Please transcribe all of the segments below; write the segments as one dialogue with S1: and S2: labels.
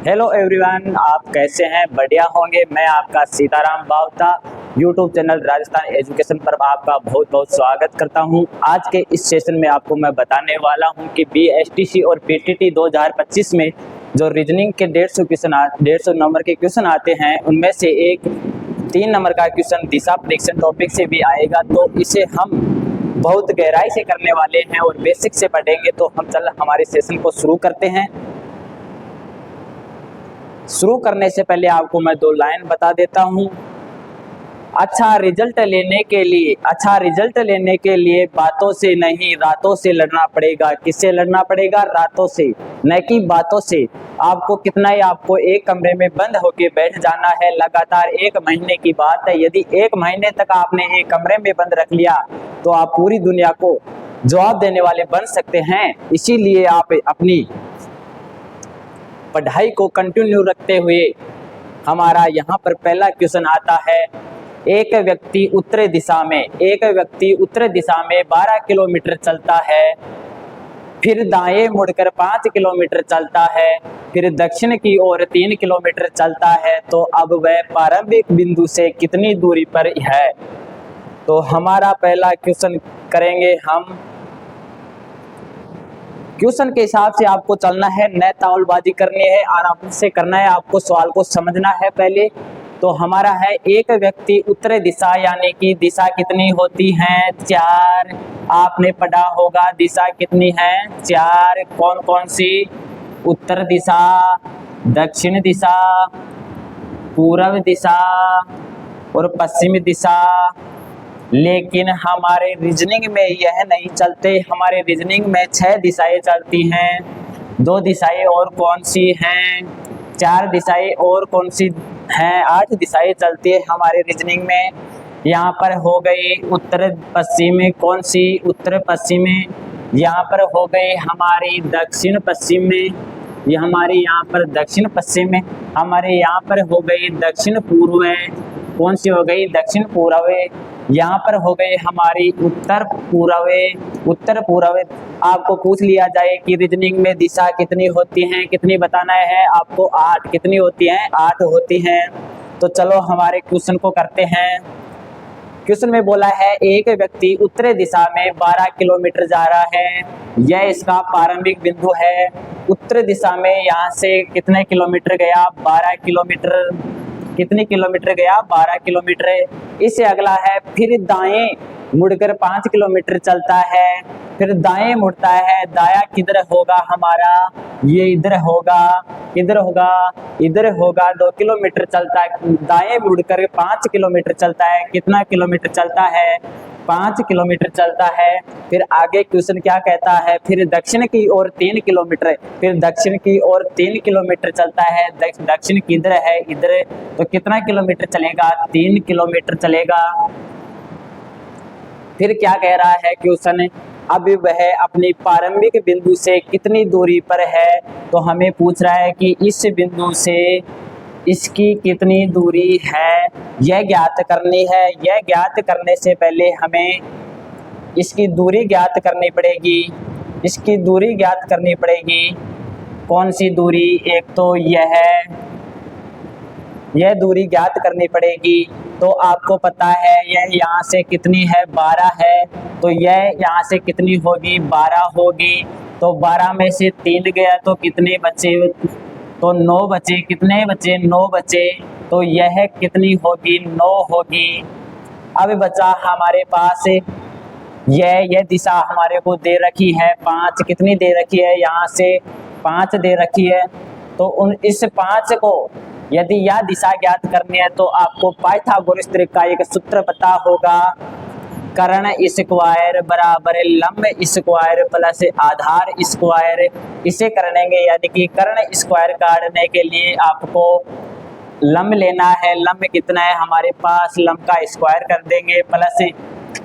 S1: Hello everyone, आप कैसे हैं? बढ़िया होंगे। मैं आपका Sitaram Bawta YouTube channel Rajasthan education पर आपका बहुत बहुत स्वागत करता हूं। आज के इस सेशन में आपको मैं बताने वाला हूं कि बीएसटीसी और पीटीटी 2025 में जो रीजनिंग के 150 नंबर के क्वेश्चन आते हैं, उनमें से एक 3 नंबर का क्वेश्चन दिशा प्रेडिक्शन टॉपिक से भी आएगा। तो इसे हम बहुत गहराई से करने वाले हैं और बेसिक से पढ़ेंगे। तो हम हमारे सेशन को शुरू करते हैं। शुरू करने से पहले आपको मैं 2 लाइन बता देता हूं। अच्छा रिजल्ट लेने के लिए बातों से नहीं रातों से लड़ना पड़ेगा। किससे लड़ना पड़ेगा? रातों से, न कि बातों से। आपको एक कमरे में बंद होके बैठ जाना है। लगातार 1 महीने की बात है। यदि 1 महीने तक आपने एक कमरे में बंद रख लिया तो आप पूरी दुनिया को जवाब देने वाले बन सकते हैं। इसीलिए आप अपनी पढ़ाई को कंटिन्यू रखते हुए, हमारा यहाँ पर पहला क्वेश्चन आता है। एक व्यक्ति उत्तर दिशा में 12 किलोमीटर चलता है, फिर दाएं मुड़कर 5 किलोमीटर चलता है, फिर दक्षिण की ओर 3 किलोमीटर चलता है। तो अब वह प्रारंभिक बिंदु से कितनी दूरी पर है? तो हमारा पहला क्वेश्चन करेंगे हम। क्वेश्चन के हिसाब से आपको चलना है, न ताउलबाजी करनी है, आराम से करना है। आपको सवाल को समझना है पहले। तो हमारा है एक व्यक्ति उत्तर दिशा, यानी कि दिशा कितनी होती है? 4। आपने पढ़ा होगा दिशा कितनी है? 4। कौन कौन सी? उत्तर दिशा, दक्षिण दिशा, पूर्व दिशा और पश्चिमी दिशा। लेकिन हमारे रीजनिंग में यह नहीं चलते। हमारे रीजनिंग में 6 दिशाएं चलती हैं। 2 दिशाएं और कौन सी हैं? 4 दिशाएं और कौन सी हैं? 8 दिशाएं चलती है हमारे रीजनिंग में। यहाँ पर हो गई उत्तर पश्चिम, कौन सी? उत्तर पश्चिम। यहाँ पर हो गई हमारी दक्षिण पश्चिम में, ये हमारी यहाँ पर दक्षिण पश्चिम। हमारे यहाँ पर हो गई दक्षिण पूर्व, कौन सी हो गई? दक्षिण पूर्व। यहाँ पर हो गए हमारी उत्तर पूर्व। आपको पूछ लिया जाए कि रीजनिंग में दिशा कितनी होती हैं, कितनी बताना है आपको? 8। कितनी होती हैं? 8 होती हैं। तो चलो हमारे क्वेश्चन को करते हैं। क्वेश्चन में बोला है एक व्यक्ति उत्तर दिशा में 12 किलोमीटर जा रहा है। यह इसका प्रारंभिक बिंदु है। उत्तर दिशा में यहाँ से कितने किलोमीटर गया? 12 किलोमीटर। कितने किलोमीटर गया? 12 किलोमीटर। इससे अगला है फिर दाएं मुड़कर 5 किलोमीटर चलता है, फिर दाएं मुड़ता है। दाया किधर होगा हमारा? ये इधर होगा। किधर होगा? इधर होगा। 2 किलोमीटर चलता है। दाएं मुड़कर 5 किलोमीटर चलता है। कितना किलोमीटर चलता है? 5 किलोमीटर चलता है। फिर आगे क्वेश्चन क्या कहता है? फिर दक्षिण की ओर 3 किलोमीटर। फिर दक्षिण की ओर 3 किलोमीटर चलता है। दक्षिण किधर है? इधर। तो कितना किलोमीटर चलेगा? 3 किलोमीटर चलेगा। फिर क्या कह रहा है क्वेश्चन? अब वह अपनी प्रारंभिक बिंदु से कितनी दूरी पर है? तो हमें पूछ रहा है कि इस बिंदु से इसकी कितनी दूरी है, यह ज्ञात करनी है। यह ज्ञात करने से पहले हमें इसकी दूरी ज्ञात करनी पड़ेगी। इसकी दूरी ज्ञात करनी पड़ेगी। कौन सी दूरी? एक तो यह दूरी ज्ञात करनी पड़ेगी। तो आपको पता है यह यहाँ से कितनी है? 12 है। तो यह यहाँ से कितनी होगी? 12 होगी। तो 12 में से 3 गया तो कितने बचे? तो 9 बचे। कितने बचे? 9 बचे। तो यह कितनी होगी? 9 होगी। अब बचा हमारे पास यह दिशा हमारे को दे रखी है 5। कितनी दे रखी है? यहाँ से 5 दे रखी है। तो इस 5 को यदि यह दिशा ज्ञात करनी है तो आपको पाइथागोरस का एक सूत्र पता होगा। कर्ण स्क्वायर बराबर लंब स्क्वायर प्लस आधार स्क्वायर। इसे करेंगे, यानी कि कर्ण स्क्वायर काटने के लिए आपको लंब लेना है। लंब कितना है हमारे पास? लंब का स्क्वायर कर देंगे, प्लस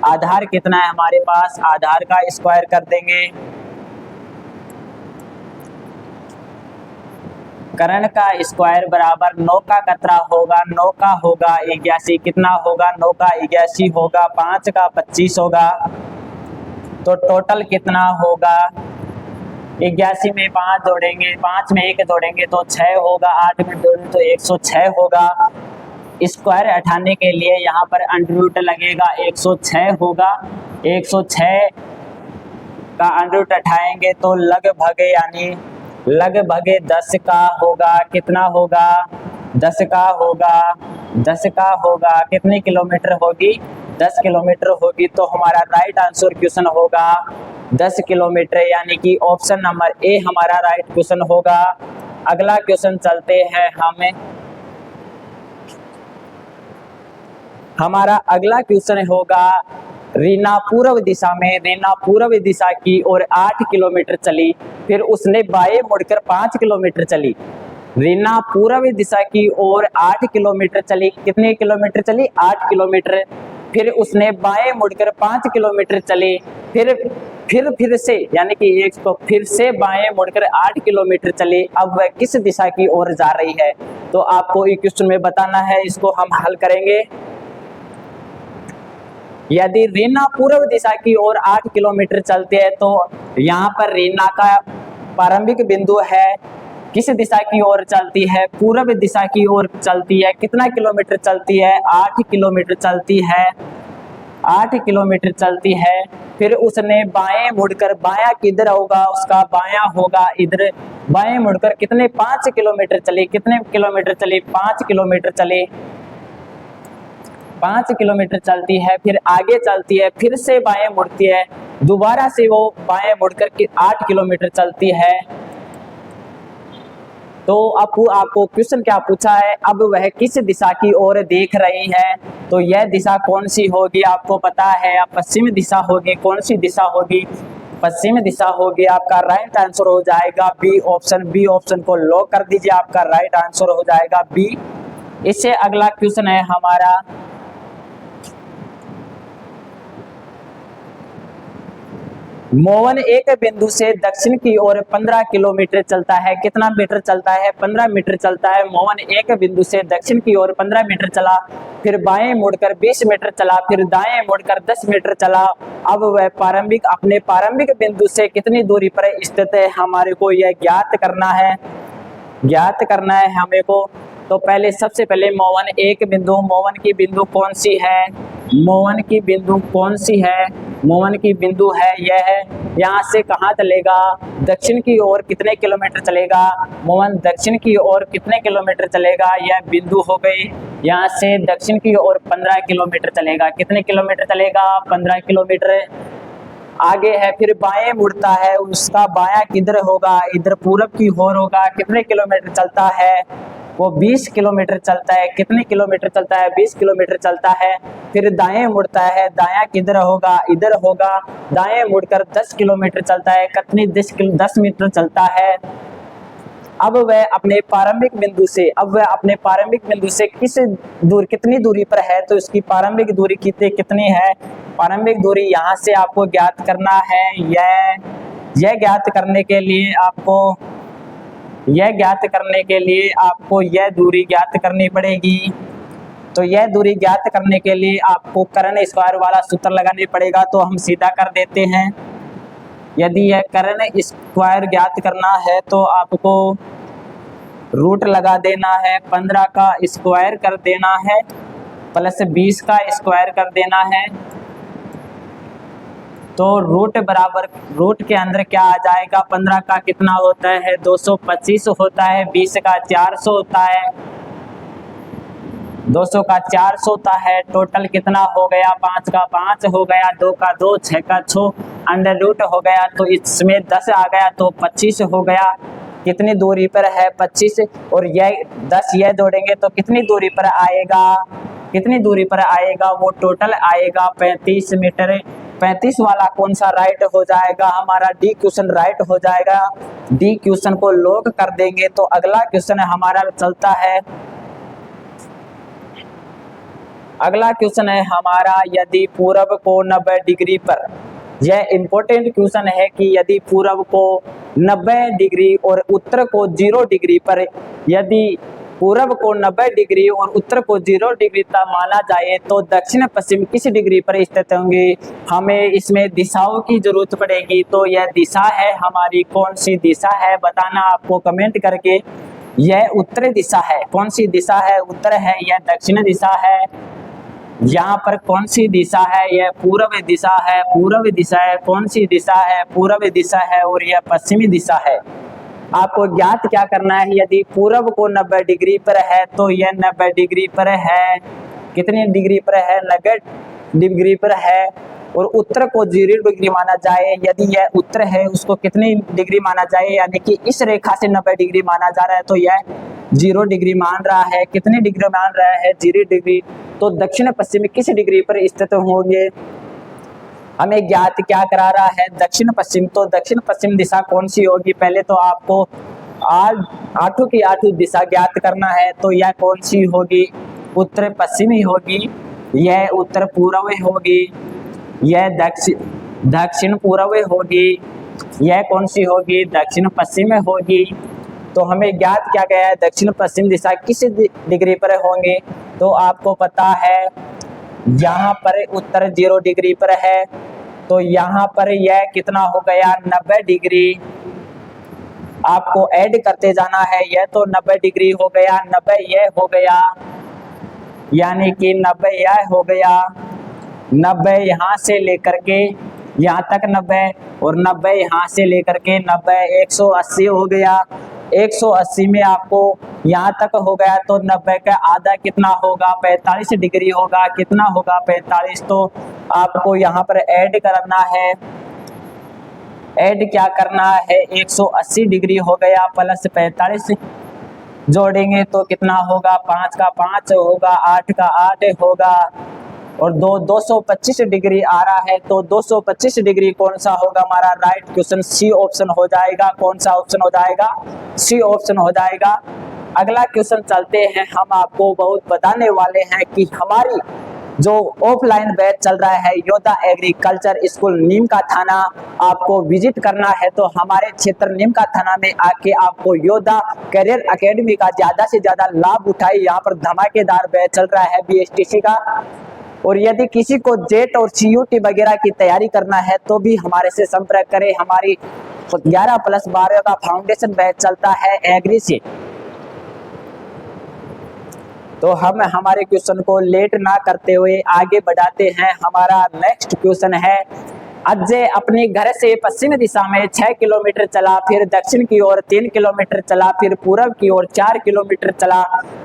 S1: आधार कितना है हमारे पास? आधार का स्क्वायर कर देंगे। कर्ण का स्क्वायर बराबर 9 का कतरा होगा? 9 का होगा 81। कितना होगा? 9 का 81 होगा। 5 का 25 होगा। तो टोटल कितना होगा? 81 में 5 जोड़ेंगे, 5 में 1 जोड़ेंगे तो 6 होगा, 8 में जोड़ेंगे तो 106 होगा। स्क्वायर हटाने के लिए यहाँ पर अंडर रूट लगेगा, 106 होगा। 106 का अंडर रूट हटाएंगे तो लगभग यानी लगभग 10 का होगा, कितना होगा 10 का होगा, 10 का होगा कितने किलोमीटर होगी 10 किलोमीटर होगी। तो हमारा राइट आंसर क्वेश्चन होगा 10 किलोमीटर, यानी कि ऑप्शन नंबर ए हमारा राइट क्वेश्चन होगा। अगला क्वेश्चन चलते हैं हमारा अगला क्वेश्चन होगा रीना पूर्व दिशा में, रीना पूर्व दिशा की ओर 8 किलोमीटर चली, फिर उसने बाएं मुड़कर 5 किलोमीटर चली। रीना पूर्व दिशा की ओर 8 किलोमीटर चली, कितने किलोमीटर चली 8 किलोमीटर। फिर उसने बाएं मुड़कर 5 किलोमीटर चली, फिर से यानी कि एक तो फिर से बाएं मुड़कर 8 किलोमीटर चली। अब वह किस दिशा की ओर जा रही है, तो आपको ये क्वेश्चन में बताना है, इसको हम हल करेंगे। यदि रीना पूर्व दिशा की ओर 8 किलोमीटर चलते हैं तो यहाँ पर रीना का प्रारंभिक बिंदु है, किस दिशा की ओर चलती है, पूर्व दिशा की ओर चलती है। कितना किलोमीटर चलती है 8 किलोमीटर चलती है, 8 किलोमीटर चलती है। फिर उसने बाएं मुड़कर, बायां किधर होगा उसका बायां होगा इधर, बाएं मुड़कर कितने 5 किलोमीटर चली, कितने किलोमीटर चली 5 किलोमीटर चली, 5 किलोमीटर चलती है। फिर आगे चलती है, फिर से बाएं मुड़ती है, दोबारा से वो बाएं मुड़कर 8 किलोमीटर चलती है। तो आपको क्वेश्चन क्या पूछा है, अब वह किस दिशा की ओर देख रही है, तो यह दिशा कौन सी होगी आपको पता है, पश्चिम दिशा होगी। कौन सी दिशा होगी, पश्चिम दिशा होगी। आपका राइट आंसर हो जाएगा बी ऑप्शन, बी ऑप्शन को लॉक कर दीजिए, आपका राइट आंसर हो जाएगा बी। इससे अगला क्वेश्चन है हमारा मोहन एक बिंदु से दक्षिण की ओर 15 किलोमीटर चलता है, कितना मीटर चलता है 15 मीटर चलता है। मोहन एक बिंदु से दक्षिण की ओर 15 मीटर चला, फिर बाएं मुड़कर 20 मीटर चला, फिर दाएं मुड़कर 10 मीटर चला। अब वह अपने प्रारंभिक बिंदु से कितनी दूरी पर स्थित है, हमारे को यह ज्ञात करना है हमें को। तो पहले सबसे पहले मोहन एक बिंदु, मोहन की बिंदु कौन सी है, मोहन की बिंदु कौन सी है, मोहन की बिंदु है यह है। यहाँ से कहाँ चलेगा, दक्षिण की ओर कितने किलोमीटर चलेगा, मोहन दक्षिण की ओर कितने किलोमीटर चलेगा, यह बिंदु हो गई। यहाँ से दक्षिण की ओर 15 किलोमीटर चलेगा, कितने किलोमीटर चलेगा 15 किलोमीटर। आगे है, फिर बाएं मुड़ता है, उसका बायां किधर होगा, इधर पूरब की ओर होगा, कितने किलोमीटर चलता है, वो 20 किलोमीटर चलता है। कितने किलोमीटर चलता है 20 किलोमीटर चलता है। फिर दाएं मुड़ता है, दायां किधर होगा, इधर होगा, दाएं मुड़कर 10 किलोमीटर चलता है, कितनी 10 मीटर चलता है। अब वह अपने प्रारंभिक बिंदु से कितनी दूरी पर है, तो इसकी प्रारंभिक दूरी कितनी है, प्रारंभिक दूरी यहाँ से आपको ज्ञात करना है। यह ज्ञात करने के लिए आपको यह दूरी ज्ञात करनी पड़ेगी। तो यह दूरी ज्ञात करने के लिए आपको कर्ण स्क्वायर वाला सूत्र लगाने पड़ेगा, तो हम सीधा कर देते हैं। यदि यह कर्ण स्क्वायर ज्ञात करना है तो आपको रूट लगा देना है, 15 का स्क्वायर कर देना है प्लस 20 का स्क्वायर कर देना है। तो रूट बराबर, रूट के अंदर क्या आ जाएगा, 15 का कितना होता है 225 होता है, 20 का 400 होता है, 200 का 400 होता है। टोटल कितना हो गया, 5 का 5 हो गया, 2 का 2, 6 का 6, अंडर रूट हो गया, तो इसमें 10 आ गया तो 25 हो गया। कितनी दूरी पर है 25, और यह 10 यह जोड़ेंगे तो कितनी दूरी पर आएगा, कितनी दूरी पर आएगा, वो टोटल आएगा 35 मीटर। 35 वाला कौन सा राइट हो जाएगा, हमारा डी क्वेश्चन राइट हो जाएगा। डी क्वेश्चन को लॉक कर देंगे। तो अगला क्वेश्चन हमारा चलता है, अगला क्वेश्चन है हमारा, यदि पूरब को 90 डिग्री पर, यह इंपॉर्टेंट क्वेश्चन है कि यदि पूरब को 90 डिग्री और उत्तर को 0 डिग्री पर यदि पूर्व को 90 डिग्री और उत्तर को 0 डिग्री तक माना जाए तो दक्षिण पश्चिम किस डिग्री पर स्थित होंगे। हमें इसमें दिशाओं की जरूरत पड़ेगी, तो यह दिशा है हमारी, कौन सी दिशा है बताना आपको कमेंट करके। यह उत्तरी दिशा है, कौन सी दिशा है, उत्तर है, यह दक्षिण दिशा है। यहाँ पर कौन सी दिशा है, यह पूर्व दिशा है, पूर्व दिशा है, कौन सी दिशा है, पूर्व दिशा है, और यह पश्चिमी दिशा है। आपको ज्ञात क्या करना है, यदि पूर्व को 90 डिग्री पर है तो यह 90 डिग्री पर है, कितनी डिग्री पर है, 90 डिग्री पर है, और उत्तर को 0 डिग्री माना जाए, यदि यह उत्तर है उसको कितनी डिग्री माना जाए, यानी कि इस रेखा से 90 डिग्री माना जा रहा है तो यह 0 डिग्री मान रहा है, कितनी डिग्री मान रहा है, 0 डिग्री। तो दक्षिण पश्चिम किस डिग्री पर स्थित होंगे, हमें ज्ञात क्या करा रहा है, दक्षिण पश्चिम। तो दक्षिण पश्चिम दिशा कौन सी होगी, पहले तो आपको आठों की आठों दिशा ज्ञात करना है, तो यह कौन सी होगी, उत्तर पश्चिमी होगी, यह उत्तर पूर्व होगी, यह दक्षिण पूर्व होगी, यह कौन सी होगी, दक्षिण पश्चिम होगी। तो हमें ज्ञात क्या गया है, दक्षिण पश्चिम दिशा किस डिग्री पर होंगे, तो आपको पता है यहाँ पर उत्तर 0 डिग्री पर है, तो यहाँ पर यह कितना हो गया, 90 डिग्री। आपको ऐड करते जाना है, यह तो 90 डिग्री हो गया, 90 यह हो गया, यानी कि 90 यह हो गया, 90 यहाँ से लेकर के यहाँ तक 90, और 90 यहाँ से लेकर के 90, 180 हो गया। 180 में आपको यहाँ तक हो गया, तो 90 का आधा कितना होगा, 45 डिग्री होगा, कितना होगा, 45। तो आपको यहाँ पर ऐड करना है, ऐड क्या करना है, 180 डिग्री हो गया प्लस 45 जोड़ेंगे तो कितना होगा, 5 का 5 होगा, 8 का 8 होगा, और 225 डिग्री आ रहा है। तो 225 डिग्री कौन सा होगा हमारा, राइट क्वेश्चन सी ऑप्शन हो जाएगा। कौन सा ऑप्शन हो जाएगा, सी ऑप्शन हो जाएगा। अगला क्वेश्चन चलते हैं, हम आपको बहुत बताने वाले हैं कि हमारी जो ऑफलाइन बैच चल रहा है योद्धा एग्रीकल्चर स्कूल नीम का थाना, आपको विजिट करना है तो हमारे क्षेत्र नीम का थाना में आके आपको योद्धा करियर एकेडमी का ज्यादा से ज्यादा लाभ उठाए। यहाँ पर धमाकेदार बैच चल रहा है बीएसटीसी का, और यदि किसी को जेट और सीयूटी वगैरह की तैयारी करना है तो भी हमारे से संपर्क करें। हमारी 11+12 का फाउंडेशन बैच चलता है एग्री से। तो हम हमारे क्वेश्चन को लेट ना करते हुए आगे बढ़ाते हैं। हमारा नेक्स्ट क्वेश्चन है, अजय अपने घर से पश्चिम दिशा में 6 किलोमीटर चला, फिर दक्षिण की ओर 3 किलोमीटर चला, फिर पूर्व की ओर 4 किलोमीटर चला।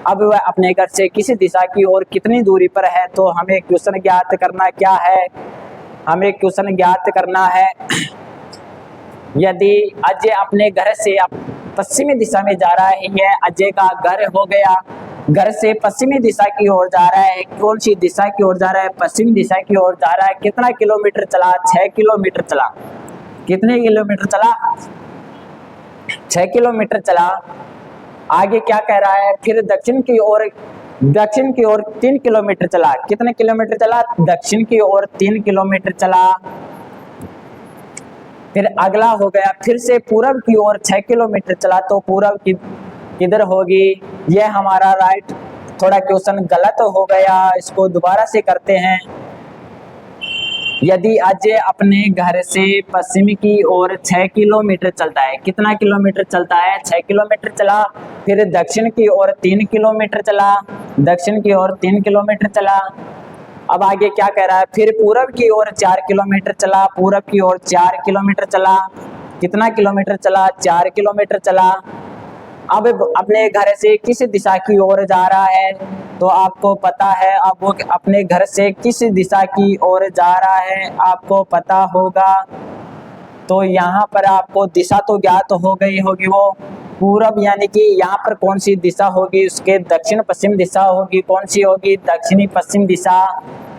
S1: अब वह अपने घर से किस दिशा की ओर कितनी दूरी पर है। तो हमें क्वेश्चन ज्ञात करना क्या है, हमें क्वेश्चन ज्ञात करना है, यदि अजय अपने घर से पश्चिमी दिशा में जा रहा है, यह अजय का घर हो गया, घर से पश्चिमी दिशा की ओर जा रहा है, कौन सी दिशा की ओर जा रहा है, पश्चिमी दिशा की ओर जा रहा है। कितना किलोमीटर चला, 6 किलोमीटर चला, कितने किलोमीटर चला, 6 किलोमीटर चला। आगे क्या कह रहा है, फिर दक्षिण की ओर 3 किलोमीटर चला, कितने किलोमीटर चला, दक्षिण की ओर 3 किलोमीटर चला। फिर अगला हो गया, फिर से पूर्व की ओर 6 किलोमीटर चला, तो पूर्व की किधर होगी, यह हमारा राइट। थोड़ा क्वेश्चन गलत हो गया, इसको दोबारा से करते हैं। यदि अजय अपने घर से पश्चिम की ओर 6 किलोमीटर चलता है, कितना किलोमीटर चलता है, 6 किलोमीटर चला, फिर दक्षिण की ओर 3 किलोमीटर चला, दक्षिण की ओर 3 किलोमीटर चला। अब आगे क्या कह रहा है, फिर पूर्व की ओर 4 किलोमीटर चला, पूर्व की ओर 4 किलोमीटर चला, कितना किलोमीटर चला, 4 किलोमीटर चला। अब अपने घर से किस दिशा की ओर जा रहा है, तो आपको पता है अब वो अपने घर से किस दिशा की ओर जा रहा है, आपको पता होगा। तो यहाँ पर आपको दिशा तो ज्ञात हो गई होगी, वो पूरब, यानी कि यहाँ पर कौन सी दिशा होगी, उसके दक्षिण पश्चिम दिशा होगी, कौन सी होगी, दक्षिणी पश्चिम दिशा।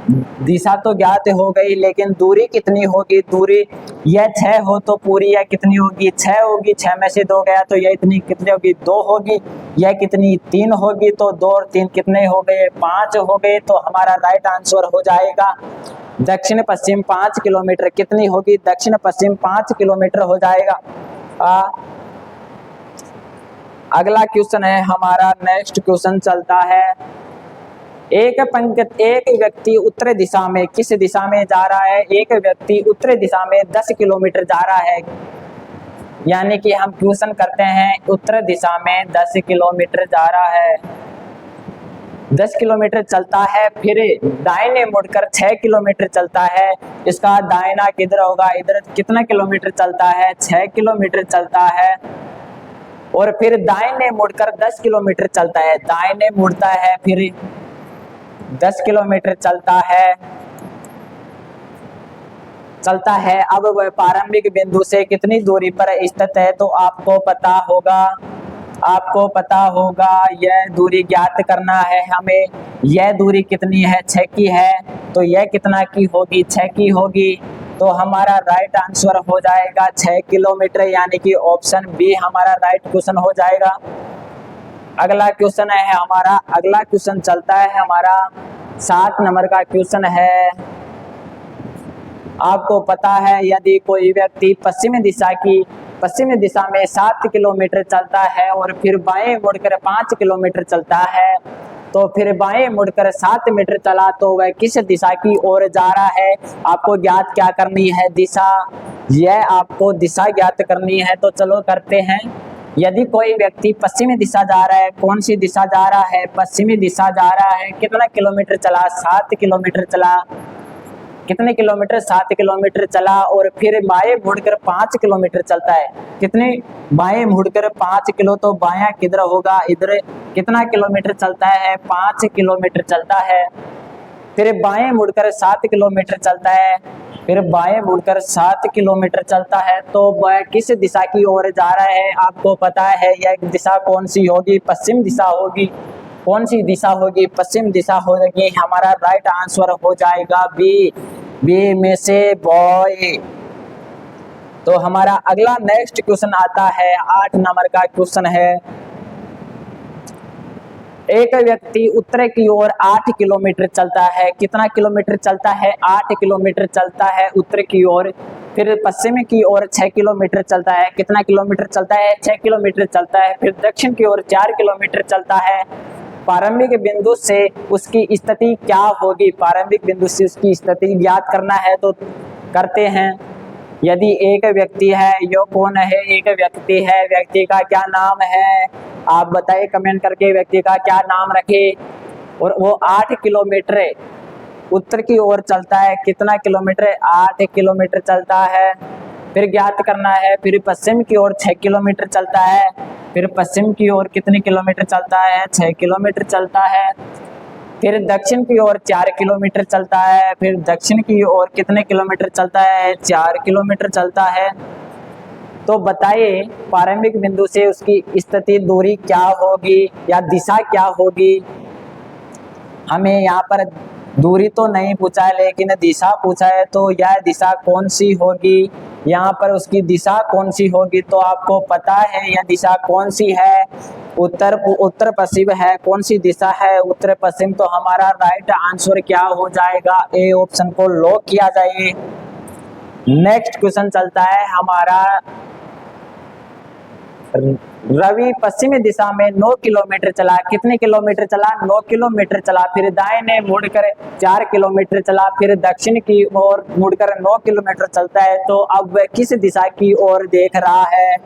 S1: दिशा तो ज्ञात हो गई, लेकिन दूरी कितनी होगी, दूरी यह 6 हो तो पूरी यह कितनी होगी, 6 होगी, 6 में से 2 गया तो यह इतनी कितनी होगी, 2 होगी। यह कितनी, 3 होगी, तो 2 और 3 कितने हो गए, 5 हो गए। तो हमारा राइट आंसर हो जाएगा दक्षिण पश्चिम 5 किलोमीटर। कितनी होगी, दक्षिण पश्चिम 5 किलोमीटर हो जाएगा। अगला क्वेश्चन है हमारा, नेक्स्ट क्वेश्चन चलता है, एक व्यक्ति उत्तर दिशा में, किस दिशा में जा रहा है? एक व्यक्ति उत्तर दिशा में 10 किलोमीटर जा रहा है, यानी कि हम क्वेश्चन करते हैं उत्तर दिशा में 10 किलोमीटर जा रहा है, 10 किलोमीटर चलता है, फिर दाहिने मुड़कर 6 किलोमीटर चलता है। इसका दाहिना किधर होगा? इधर कितना किलोमीटर चलता है? 6 किलोमीटर चलता है। और फिर दाहिने मुड़कर 10 किलोमीटर चलता है, दाहिने मुड़ता है, फिर 10 किलोमीटर चलता है। अब वह प्रारंभिक बिंदु से कितनी दूरी पर स्थित है? तो आपको पता होगा यह दूरी ज्ञात करना है हमें। यह दूरी कितनी है? 6 की है, तो यह कितना की होगी? 6 की होगी। तो हमारा राइट आंसर हो जाएगा 6 किलोमीटर, यानी कि ऑप्शन बी हमारा राइट क्वेश्चन हो जाएगा। अगला क्वेश्चन है हमारा, अगला क्वेश्चन चलता है हमारा 7 नंबर का क्वेश्चन है। आपको पता है यदि कोई व्यक्ति पश्चिमी दिशा में 7 किलोमीटर चलता है और फिर बाएं मुड़कर 5 किलोमीटर चलता है, तो फिर बाएं मुड़कर 7 मीटर चला, तो वह किस दिशा की ओर जा रहा है? आपको ज्ञात क्या करनी है? दिशा। यह आपको दिशा ज्ञात करनी है। तो चलो करते हैं। यदि कोई व्यक्ति पश्चिमी दिशा जा रहा है, कौन सी दिशा जा रहा है? पश्चिमी दिशा जा रहा है। कितना किलोमीटर चला? 7 किलोमीटर चला। कितने किलोमीटर? 7 किलोमीटर चला। और फिर बाएं मुड़कर 5 किलोमीटर चलता है। कितने? बाएं मुड़कर 5 किलो, तो बायां किधर होगा? इधर। कितना किलोमीटर चलता है? 5 किलोमीटर चलता है। फिर बाएं मुड़कर 7 किलोमीटर चलता है, फिर बाएं मुड़कर 7 किलोमीटर चलता है, तो वह किस दिशा की ओर जा रहा है? आपको पता है यह दिशा कौन सी होगी? पश्चिम दिशा होगी। कौन सी दिशा होगी? पश्चिम दिशा होगी। हमारा राइट आंसर हो जाएगा बी में से बॉय। तो हमारा अगला नेक्स्ट क्वेश्चन आता है, 8 नंबर का क्वेश्चन है। एक व्यक्ति उत्तर की ओर 8 किलोमीटर चलता है। कितना किलोमीटर चलता है? 8 किलोमीटर चलता है उत्तर की ओर। फिर पश्चिम की ओर 6 किलोमीटर चलता है। कितना किलोमीटर चलता है? 6 किलोमीटर चलता है। फिर दक्षिण की ओर 4 किलोमीटर चलता है। प्रारंभिक बिंदु से उसकी स्थिति क्या होगी? प्रारंभिक बिंदु से उसकी स्थिति ज्ञात करना है, तो करते हैं। यदि एक व्यक्ति है, यो कौन है? एक व्यक्ति है। व्यक्ति का क्या नाम है? आप बताइए कमेंट करके, व्यक्ति का क्या नाम रखे। और वो 8 किलोमीटर उत्तर की ओर चलता है। कितना किलोमीटर? 8 किलोमीटर चलता है। फिर ज्ञात करना है। फिर पश्चिम की ओर 6 किलोमीटर चलता है। फिर पश्चिम की ओर कितने किलोमीटर चलता है? 6 किलोमीटर चलता है। फिर दक्षिण की ओर 4 किलोमीटर चलता है। फिर दक्षिण की ओर कितने किलोमीटर चलता है? 4 किलोमीटर चलता है। तो बताइए प्रारंभिक बिंदु से उसकी स्थिति दूरी क्या होगी या दिशा क्या होगी? हमें यहाँ पर दूरी तो नहीं पूछा है, लेकिन दिशा पूछा है। तो यह दिशा कौन सी होगी? यहाँ पर उसकी दिशा कौन सी होगी? तो आपको पता है यह दिशा कौन सी है? उत्तर पश्चिम है। कौन सी दिशा है? उत्तर पश्चिम। तो हमारा राइट आंसर क्या हो जाएगा? ए ऑप्शन को लॉक किया जाए। नेक्स्ट क्वेश्चन चलता है हमारा, रवि पश्चिमी दिशा में 9 किलोमीटर चला। कितने किलोमीटर चला? 9 किलोमीटर चला। फिर दाहिने मुड़कर 4 किलोमीटर चला। फिर दक्षिण की ओर मुड़कर 9 किलोमीटर चलता है। तो अब वह किस दिशा की ओर देख रहा है?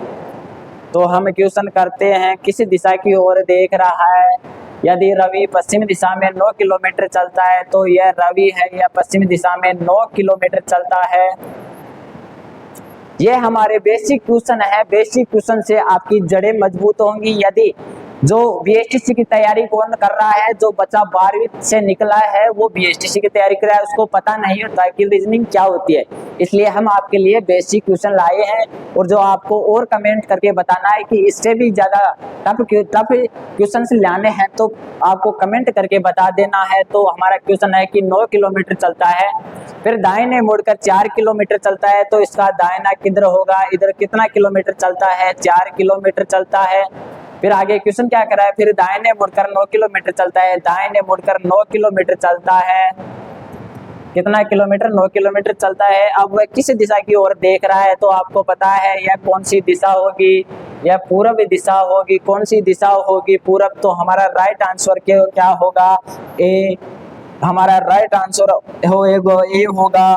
S1: तो हम क्वेश्चन करते हैं, किस दिशा की ओर देख रहा है? यदि रवि पश्चिमी दिशा में 9 किलोमीटर चलता है, तो यह रवि है, यह पश्चिमी दिशा में 9 किलोमीटर चलता है। ये हमारे बेसिक क्वेश्चन है। बेसिक क्वेश्चन से आपकी जड़ें मजबूत होंगी। यदि जो बीएसटीसी की तैयारी कौन कर रहा है, जो बच्चा 12वीं से निकला है वो बीएसटीसी की तैयारी कर रहा है, उसको पता नहीं होता है कि रीजनिंग क्या होती है। इसलिए हम आपके लिए बेसिक क्वेश्चन लाए हैं। और जो आपको और कमेंट करके बताना है कि इससे भी ज्यादा टफ क्वेश्चन लाने हैं, तो आपको कमेंट करके बता देना है। तो हमारा क्वेश्चन है कि 9 किलोमीटर चलता है, फिर दाहिने मुड़कर 4 किलोमीटर चलता है, तो इसका दाहिना किधर होगा? इधर। कितना किलोमीटर चलता है? 4 किलोमीटर चलता है। फिर आगे क्वेश्चन क्या कर रहा है? फिर दाहिने मुड़कर 9 किलोमीटर चलता है। दाहिने मुड़कर 9 किलोमीटर चलता है। कितना किलोमीटर? 9 किलोमीटर चलता है। अब वह किस दिशा की ओर देख रहा है? तो आपको पता है यह कौन सी दिशा होगी? या पूर्व दिशा होगी। कौन सी दिशा होगी? पूर्व। तो हमारा राइट आंसर क्या होगा? ए। हमारा राइट आंसर ए होगा।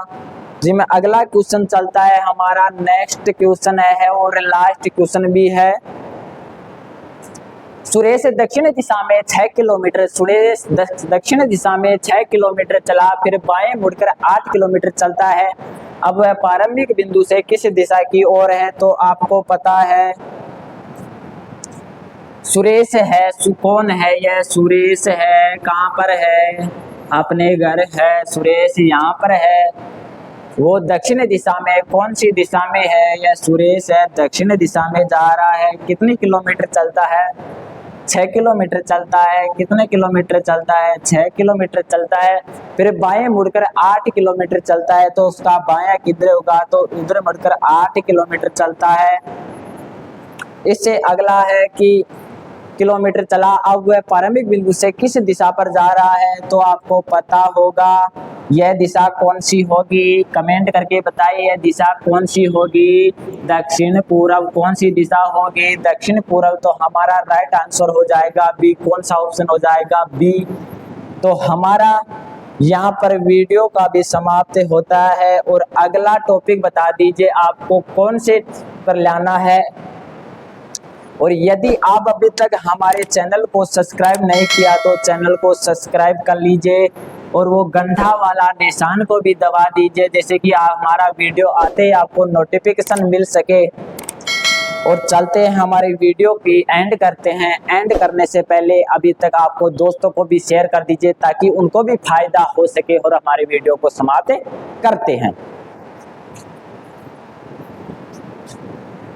S1: जी में अगला क्वेश्चन चलता है, हमारा नेक्स्ट क्वेश्चन है और लास्ट क्वेश्चन भी है। सुरेश दक्षिण दिशा में 6 किलोमीटर सुरेश दक्षिण दिशा में 6 किलोमीटर चला, फिर बाएं मुड़कर 8 किलोमीटर चलता है। अब वह प्रारंभिक बिंदु से किस दिशा की ओर है? तो आपको पता है सुरेश है। कौन है यह? सुरेश है। कहाँ पर है? अपने घर है। सुरेश यहाँ पर है। वो दक्षिण दिशा में, कौन सी दिशा में है? यह सुरेश है, दक्षिण दिशा में जा रहा है। कितने किलोमीटर चलता है? 6 किलोमीटर चलता है। कितने किलोमीटर चलता है? 6 किलोमीटर चलता है। फिर बाएं मुड़कर 8 किलोमीटर चलता है, तो उसका बायां किधर होगा? तो इधर मुड़कर 8 किलोमीटर चलता है। इससे अगला है कि किलोमीटर चला, अब वह प्रारंभिक बिंदु से किस दिशा पर जा रहा है? तो आपको पता होगा यह दिशा कौन सी होगी? कमेंट करके बताइए यह दिशा कौन सी होगी? दक्षिण पूर्व। कौन सी दिशा होगी? दक्षिण पूर्व। तो हमारा राइट आंसर हो जाएगा बी। कौन सा ऑप्शन हो जाएगा? बी। तो हमारा यहाँ पर वीडियो का भी समाप्त होता है और अगला टॉपिक बता दीजिए आपको कौन से पर लाना है। और यदि आप अभी तक हमारे चैनल को सब्सक्राइब नहीं किया तो चैनल को सब्सक्राइब कर लीजिए और वो घंटा वाला निशान को भी दबा दीजिए, जैसे कि हमारा वीडियो आते ही आपको नोटिफिकेशन मिल सके। और चलते हैं हमारे वीडियो की एंड करते हैं। एंड करने से पहले अभी तक आपको दोस्तों को भी शेयर कर दीजिए ताकि उनको भी फायदा हो सके और हमारे वीडियो को समाप्त करते हैं।